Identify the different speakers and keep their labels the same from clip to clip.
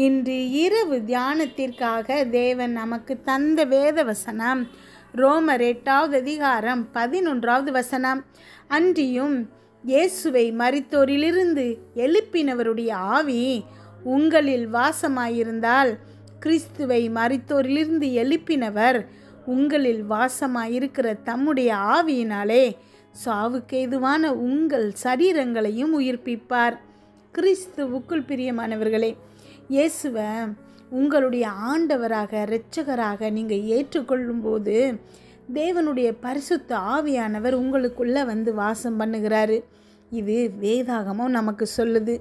Speaker 1: இன்று இரவு தியானத்திற்காக தேவன் நமக்கு தந்த வேத வசனம் ரோமர் 8வது அதிகாரம் 11வது வசனம். அன்றியும் இயேசுவை மரித்தோரிலிருந்து எழுப்பினவருடைய ஆவி உங்களில் வாசமாயிருந்தால், கிறிஸ்துவை மரித்தோரிலிருந்து எழுப்பினவர் உங்களில் வாசமாயிருக்கிற தம்முடைய ஆவியினாலே சாவுக்கு ஏதுவான உங்கள் சரீரங்களையும் உயிர்ப்பிப்பார். கிறிஸ்துவுக்குள் பிரியமானவர்களே, இயேசுவை உங்களுடைய ஆண்டவராக இரட்சகராக நீங்கள் ஏற்றுக்கொள்ளும்போது தேவனுடைய பரிசுத்த ஆவியானவர் உங்களுக்குள்ளே வந்து வாசம் பண்ணுகிறாரு. இது வேதாகமும் நமக்கு சொல்லுது.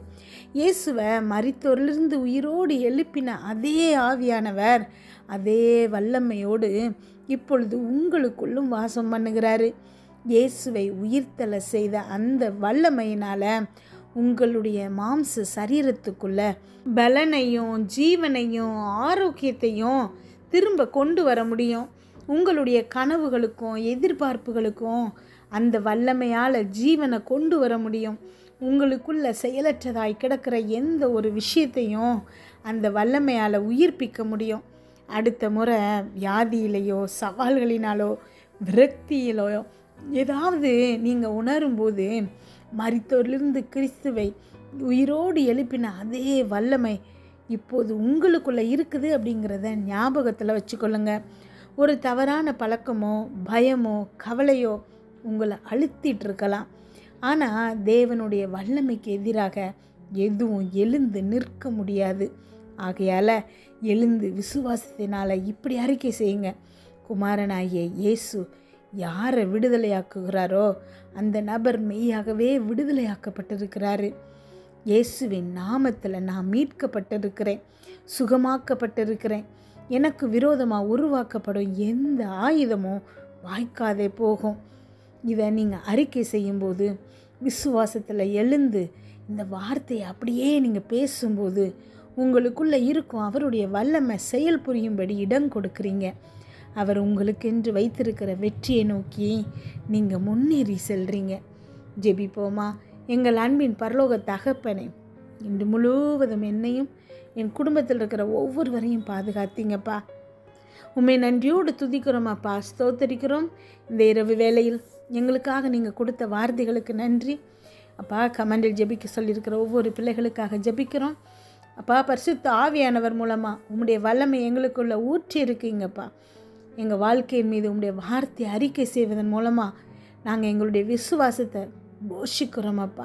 Speaker 1: இயேசுவை மரித்தோரிலிருந்து உயிரோடு எழுப்பின அதே ஆவியானவர் அதே வல்லமையோடு இப்பொழுது உங்களுக்குள்ளும் வாசம் பண்ணுகிறாரு. இயேசுவை உயிர்த்தலை செய்த அந்த வல்லமையினால் உங்களுடைய மாம்ச சரீரத்துக்குள்ள பலனையும் ஜீவனையும் ஆரோக்கியத்தையும் திரும்ப கொண்டு வர முடியும். உங்களுடைய கனவுகளுக்கும் எதிர்பார்ப்புகளுக்கும் அந்த வல்லமையால் ஜீவனை கொண்டு வர முடியும். உங்களுக்குள்ள செயலற்றதாய் கிடக்கிற எந்த ஒரு விஷயத்தையும் அந்த வல்லமையால் உயிர்ப்பிக்க முடியும். அடுத்த முறை வியாதியிலையோ சவால்களினாலோ விரக்தியிலோ ஏதாவது நீங்கள் உணரும்போது மரித்தோரிலிருந்து கிறிஸ்துவை உயிரோடு எழுப்பின அதே வல்லமை இப்போது உங்களுக்குள்ளே இருக்குது அப்படிங்கிறத ஞாபகத்தில் வச்சுக்கொள்ளுங்க. ஒரு தவறான பழக்கமோ பயமோ கவலையோ உங்களை அழுத்திட்டு இருக்கலாம். ஆனால் தேவனுடைய வல்லமைக்கு எதிராக எதுவும் எழுந்து நிற்க முடியாது. ஆகையால் எழுந்து விசுவாசத்தினால் இப்படி அறிக்கை செய்யுங்க. குமாரனாகிய இயேசு யாரை விடுதலையாக்குகிறாரோ அந்த நபர் மெய்யாகவே விடுதலையாக்கப்பட்டிருக்கிறாரு. இயேசுவின் நாமத்தில் நான் மீட்கப்பட்டிருக்கிறேன், சுகமாக்கப்பட்டிருக்கிறேன். எனக்கு விரோதமாக உருவாக்கப்படும் எந்த ஆயுதமும் வாய்க்காதே போகும். இதை நீங்கள் அறிக்கை செய்யும்போது விசுவாசத்தில் எழுந்து இந்த வார்த்தையை அப்படியே நீங்கள் பேசும்போது உங்களுக்குள்ளே இருக்கும் அவருடைய வல்லமை செயல் புரியும்படி இடம் கொடுக்குறீங்க. அவர் உங்களுக்கென்று வைத்திருக்கிற வெற்றியை நோக்கி நீங்கள் முன்னேறி செல்றீங்க. ஜெபிப்போமா. எங்கள் அன்பின் பரலோக தகப்பனே, இன்று முழுவதும் என்னையும் என் குடும்பத்தில் இருக்கிற ஒவ்வொருவரையும் பாதுகாத்தீங்கப்பா. உண்மை நன்றியோடு துதிக்கிறோமாப்பா, ஸ்தோத்தரிக்கிறோம். இந்த இரவு வேளையில் எங்களுக்காக நீங்கள் கொடுத்த வார்த்தைகளுக்கு நன்றி அப்பா. கமெண்டில் ஜெபிக்க சொல்லியிருக்கிற ஒவ்வொரு பிள்ளைகளுக்காக ஜெபிக்கிறோம் அப்பா. பரிசுத்த ஆவியானவர் மூலமாக உம்முடைய வல்லமை எங்களுக்குள்ள ஊற்றி இருக்கீங்கப்பா. எங்கள் வாழ்க்கையின் மீது உம்முடைய வார்த்தை அறிக்கை செய்வதன் மூலமாக நாங்கள் எங்களுடைய விசுவாசத்தை போஷிக்கிறோம் அப்பா.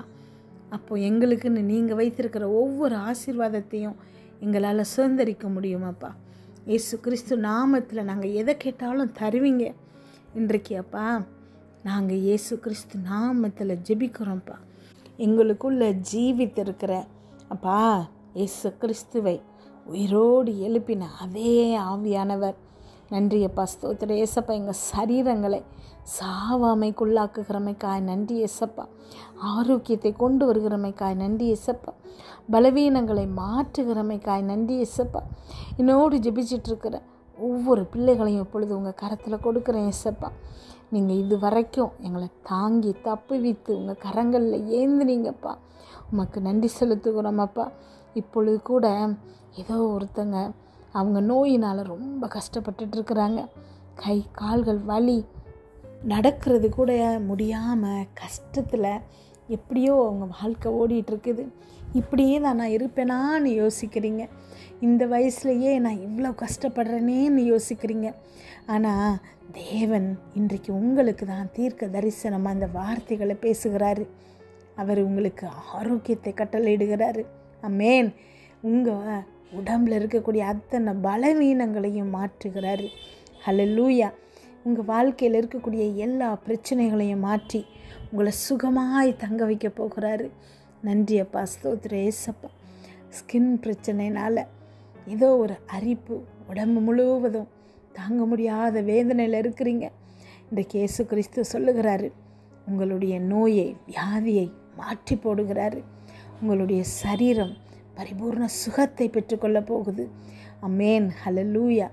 Speaker 1: அப்போது எங்களுக்குன்னு நீங்கள் வைத்திருக்கிற ஒவ்வொரு ஆசீர்வாதத்தையும் எங்களால் சுதந்திரிக்க முடியுமாப்பா. இயேசு கிறிஸ்து நாமத்தில் நாங்கள் எதை கேட்டாலும் தருவீங்க. இன்றைக்கு அப்பா நாங்கள் இயேசு கிறிஸ்து நாமத்தில் ஜெபிக்கிறோம்ப்பா. எங்களுக்குள்ள ஜீவித்திருக்கிற அப்பா இயேசு கிறிஸ்துவை உயிரோடு எழுப்பின அதே ஆவியானவர் நன்றி அப்பா. ஸ்தோத்திர ஏசப்பா. எங்கள் சரீரங்களை சாவாமைக்குள்ளாக்குகிறமைக்காய் நன்றி ஏசப்பா. ஆரோக்கியத்தை கொண்டு வருகிறமைக்காய் நன்றி ஏசப்பா. பலவீனங்களை மாற்றுகிறமைக்காய் நன்றி ஏசப்பா. என்னோடு ஜெபிச்சிட்ருக்கிற ஒவ்வொரு பிள்ளைகளையும் இப்பொழுது உங்கள் கரத்தில் கொடுக்குறேன் ஏசப்பா. நீங்கள் இது வரைக்கும் எங்களை தாங்கி தப்புவித்து உங்கள் கரங்களில் ஏந்துனீங்கப்பா. உமக்கு நன்றி செலுத்துகிறோமப்பா. இப்பொழுது கூட ஏதோ ஒருத்தங்க அவங்க நோயினால் ரொம்ப கஷ்டப்பட்டுட்ருக்குறாங்க. கை கால்கள் வலி, நடக்கிறது கூட முடியாமல் கஷ்டத்தில் எப்படியோ அவங்க வாழ்க்கை ஓடிட்டுருக்குது. இப்படியே தான் நான் இருப்பேனான்னு யோசிக்கிறீங்க. இந்த வயசுலையே நான் இவ்வளோ கஷ்டப்படுறேனேன்னு யோசிக்கிறீங்க. ஆனால் தேவன் இன்றைக்கு உங்களுக்கு தான் தீர்க்க தரிசனமாக அந்த வார்த்தைகளை பேசுகிறாரு. அவர் உங்களுக்கு ஆரோக்கியத்தை கட்டளையிடுகிறாரு. ஆமென். உங்கள் உடம்பில் இருக்கக்கூடிய அத்தனை பலவீனங்களையும் மாற்றுகிறாரு. ஹல்லேலூயா. உங்கள் வாழ்க்கையில் இருக்கக்கூடிய எல்லா பிரச்சனைகளையும் மாற்றி உங்களை சுகமாய் தங்க வைக்க போகிறாரு. நன்றி அப்பா. ஸ்தோத்திர ஏசப்பா. ஸ்கின் பிரச்சனைனால் ஏதோ ஒரு அரிப்பு, உடம்பு முழுவதும் தாங்க முடியாத வேதனையில் இருக்கிறீங்க. இன்றைக்கு இயேசு கிறிஸ்து சொல்லுகிறாரு, உங்களுடைய நோயை வியாதியை மாற்றி போடுகிறாரு. உங்களுடைய சரீரம் பரிபூர்ண சுகத்தை பெற்றுக்கொள்ள போகுது. ஆமென். ஹல்லேலூயா.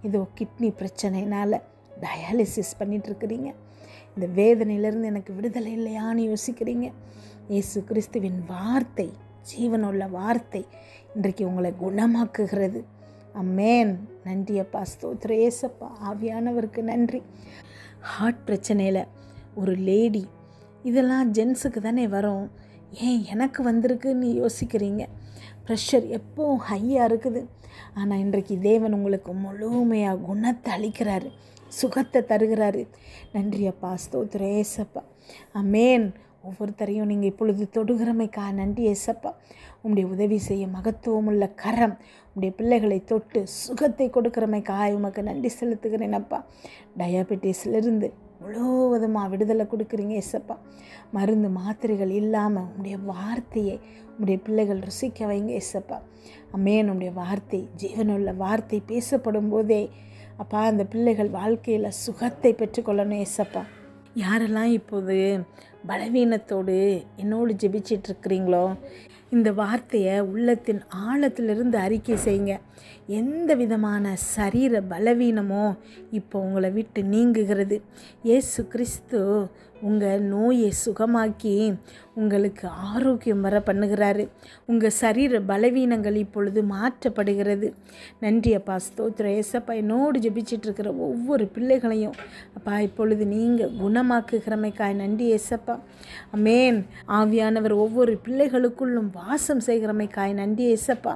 Speaker 1: இதோ கிட்னி பிரச்சனைனால் டயாலிசிஸ் பண்ணிகிட்ருக்கிறீங்க. இந்த வேதனையிலேருந்து எனக்கு விடுதலை இல்லையான்னு யோசிக்கிறீங்க. இயேசு கிறிஸ்துவின் வார்த்தை ஜீவனுள்ள வார்த்தை இன்றைக்கு உங்களை குணமாக்குகிறது. அமேன். நன்றி அப்பா, ஸ்தோத்திரம் ஏசப்பா. ஆவியானவருக்கு நன்றி. ஹார்ட் பிரச்சனையில் ஒரு லேடி, இதெல்லாம் ஜென்ஸுக்கு தானே வரும், ஏன் எனக்கு வந்திருக்குன்னு யோசிக்கிறீங்க. ப்ரெஷர் எப்போவும் ஹையாக இருக்குது. ஆனால் இன்றைக்கு தேவன் உங்களுக்கு முழுமையாக குணத்தை அளிக்கிறாரு, சுகத்தை தருகிறாரு. நன்றி அப்பா, ஸ்தோத்திரம் ஏசப்பா. அமேன். ஒவ்வொருத்தரையும் நீங்கள் இப்பொழுது தொடுகிறமைக்கா நன்றி ஏசப்பா. உம்முடைய உதவி செய்ய மகத்துவமுள்ள கரம் உம்முடைய பிள்ளைகளை தொட்டு சுகத்தை கொடுக்கிறமைக்காக உமக்கு நன்றி செலுத்துகிறேன் அப்பா. டயாபெட்டிஸ்லேருந்து முழுவதுமாக விடுதலை கொடுக்குறீங்க ஏசப்பா. மருந்து மாத்திரைகள் இல்லாமல் உம்முடைய வார்த்தையை உம்முடைய பிள்ளைகள் ருசிக்க வைங்க ஏசப்பா. அமேன். உம்முடைய வார்த்தை, ஜீவனுள்ள வார்த்தை பேசப்படும் போதே அப்பா அந்த பிள்ளைகள் வாழ்க்கையில் சுகத்தை பெற்றுக்கொள்ளணும் ஏசப்பா. யாரெல்லாம் இப்போது பலவீனத்தோடு என்னோடு ஜெபிச்சிட்ருக்கிறீங்களோ, இந்த வார்த்தையை உள்ளத்தின் ஆழத்திலிருந்து அறிக்கை செய்யுங்க. எந்த விதமான சரீர பலவீனமோ இப்போ உங்களை விட்டு நீங்குகிறது. இயேசு கிறிஸ்து உங்கள் நோயை சுகமாக்கி உங்களுக்கு ஆரோக்கியம் வர பண்ணுகிறாரு. உங்கள் சரீர பலவீனங்கள் இப்பொழுது மாற்றப்படுகிறது. நன்றி அப்பா, ஸ்தோத்திரம் ஏசப்பா. என்னோடு ஜெபிச்சிட்ருக்கிற ஒவ்வொரு பிள்ளைகளையும் அப்பா இப்பொழுது நீங்கள் குணமாக்குகிறமைக்காய் நன்றி ஏசப்பா. அமேன். ஆவியானவர் ஒவ்வொரு பிள்ளைகளுக்குள்ளும் வாசம் செய்கிறமைக்காய் நன்றி ஏசப்பா.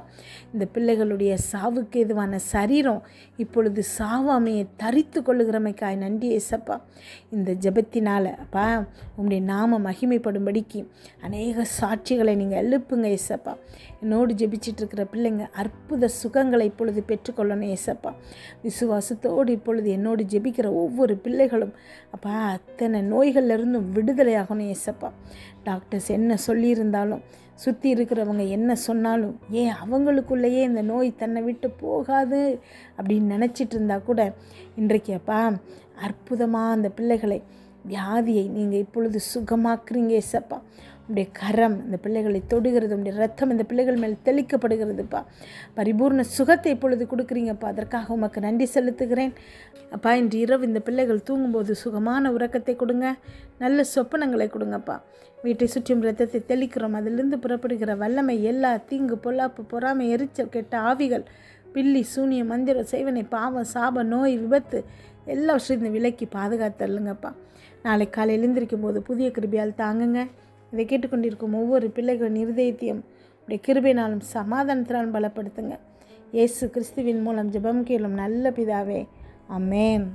Speaker 1: இந்த பிள்ளைகளுடைய சாவுக்கு எதுவான சரீரம் இப்பொழுது சாவாமையை தரித்து கொள்ளுகிறமைக்காய் நன்றி ஏசப்பா. இந்த ஜெபத்தினால் அப்பா உம்முடைய நாம மகிமைப்படும்படிக்கு அநேக சாட்சிகளை நீங்கள் எழுப்புங்க ஏசப்பா. என்னோடு ஜெபிச்சிட்ருக்கிற பிள்ளைங்க அற்புத சுகங்களை இப்பொழுது பெற்றுக்கொள்ளணும் ஏசப்பா. விசுவாசத்தோடு இப்பொழுது என்னோடு ஜெபிக்கிற ஒவ்வொரு பிள்ளைகளும் அப்பா அத்தனை நோய்கள்லேருந்தும் விடுதலையாகணும் ஏசப்பா. டாக்டர்ஸ் என்ன சொல்லியிருந்தாலும், சுற்றி இருக்கிறவங்க என்ன சொன்னாலும், ஏன் அவங்களுக்குள்ளேயே இந்த நோய் தன்னை விட்டு போகாது அப்படின்னு நினச்சிட்டு இருந்தா கூட இன்றைக்கு அப்பா அற்புதமாக அந்த பிள்ளைகளை வியாதியை நீங்கள் இப்பொழுது சுகமாக்குறீங்க ஏசப்பா. உடைய கரம் இந்த பிள்ளைகளை தொடுகிறது, உடைய ரத்தம் இந்த பிள்ளைகள் மேல் தெளிக்கப்படுகிறதுப்பா. பரிபூர்ண சுகத்தை இப்பொழுது கொடுக்குறீங்கப்பா. அதற்காக உமக்கு நன்றி செலுத்துகிறேன் அப்பா. இன்று இரவு இந்த பிள்ளைகள் தூங்கும்போது சுகமான உறக்கத்தை கொடுங்க, நல்ல சொப்பனங்களை கொடுங்கப்பா. வீட்டை சுற்றும் ரத்தத்தை தெளிக்கிறோம். அதிலிருந்து புறப்படுகிற வல்லமை, எல்லா தீங்கு, பொல்லாப்பு, பொறாமை, எரிச்சல், கெட்ட ஆவிகள், பில்லி, சூனியம், மந்திரம், செய்வனை, பாவம், சாப, நோய், விபத்து எல்லா விஷயத்தையும் விலக்கி பாதுகாத்தல்லுங்கப்பா. நாளை காலையில் எழுந்திருக்கும் போது புதிய கிருபையால் தாங்குங்க. இதை கேட்டுக்கொண்டிருக்கும் ஒவ்வொரு பிள்ளைகளின் இருதயத்தையும் உடைய கிருபையினாலும் சமாதானத்தினாலும் பலப்படுத்துங்க. இயேசு கிறிஸ்துவின் மூலம் ஜெபம் கேளும் நல்ல பிதாவே. ஆமென்.